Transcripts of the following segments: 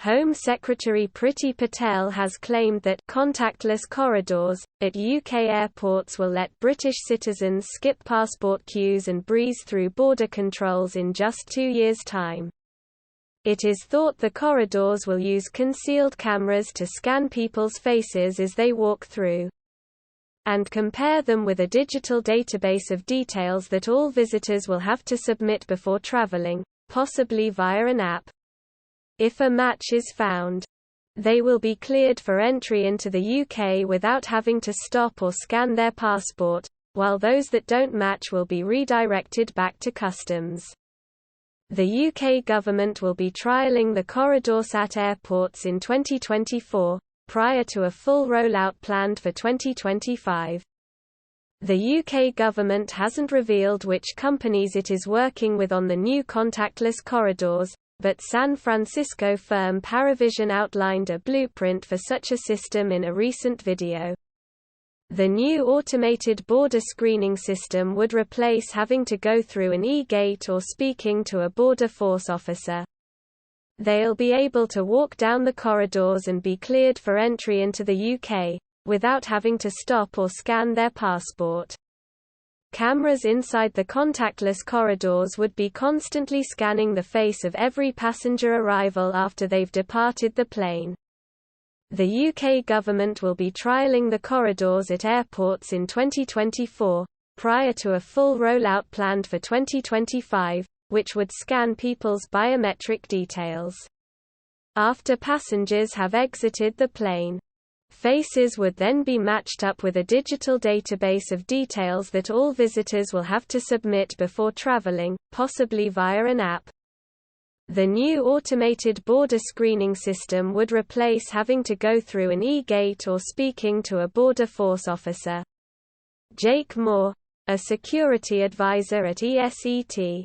Home Secretary Priti Patel has claimed that contactless corridors at UK airports will let British citizens skip passport queues and breeze through border controls in just 2 years' time. It is thought the corridors will use concealed cameras to scan people's faces as they walk through, and compare them with a digital database of details that all visitors will have to submit before travelling, possibly via an app. If a match is found, they will be cleared for entry into the UK without having to stop or scan their passport, while those that don't match will be redirected back to customs. The UK government will be trialling the corridors at airports in 2024, prior to a full rollout planned for 2025. The UK government hasn't revealed which companies it is working with on the new contactless corridors, but San Francisco firm Paravision outlined a blueprint for such a system in a recent video. The new automated border screening system would replace having to go through an e-gate or speaking to a border force officer. They'll be able to walk down the corridors and be cleared for entry into the UK, without having to stop or scan their passport. Cameras inside the contactless corridors would be constantly scanning the face of every passenger arrival after they've departed the plane. The UK government will be trialling the corridors at airports in 2024, prior to a full rollout planned for 2025, which would scan people's biometric details. After passengers have exited the plane, faces would then be matched up with a digital database of details that all visitors will have to submit before traveling, possibly via an app. The new automated border screening system would replace having to go through an e-gate or speaking to a border force officer. Jake Moore, a security advisor at ESET,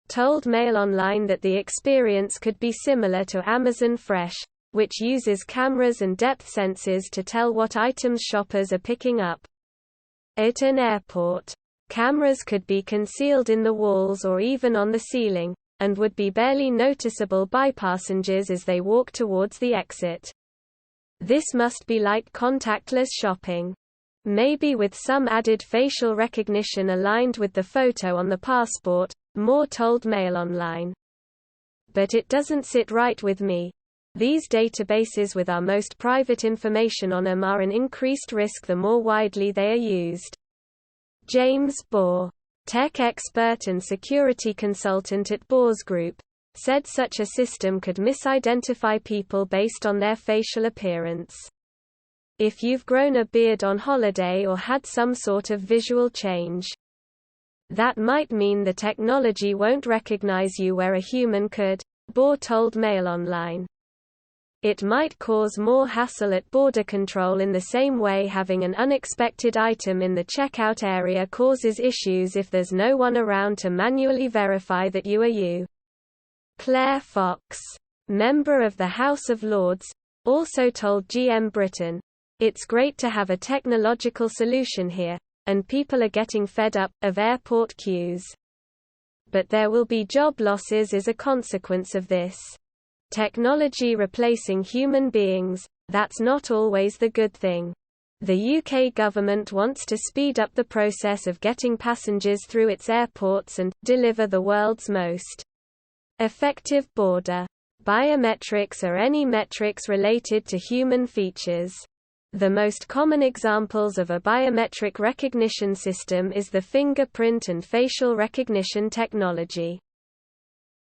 told Mail Online that the experience could be similar to Amazon Fresh, which uses cameras and depth sensors to tell what items shoppers are picking up. At an airport, cameras could be concealed in the walls or even on the ceiling, and would be barely noticeable by passengers as they walk towards the exit. This must be like contactless shopping. Maybe with some added facial recognition aligned with the photo on the passport, Moore told Mail Online. But it doesn't sit right with me. These databases with our most private information on them are an increased risk the more widely they are used. James Bohr, tech expert and security consultant at Bohr's Group, said such a system could misidentify people based on their facial appearance. If you've grown a beard on holiday or had some sort of visual change, that might mean the technology won't recognize you where a human could, Bohr told Mail Online. It might cause more hassle at border control in the same way having an unexpected item in the checkout area causes issues if there's no one around to manually verify that you are you. Claire Fox, member of the House of Lords, also told GM Britain, "It's great to have a technological solution here, and people are getting fed up of airport queues. But there will be job losses as a consequence of this. Technology replacing human beings, that's not always the good thing." The UK government wants to speed up the process of getting passengers through its airports and deliver the world's most effective border biometrics or any metrics related to human features. The most common examples of a biometric recognition system is the fingerprint and facial recognition technology.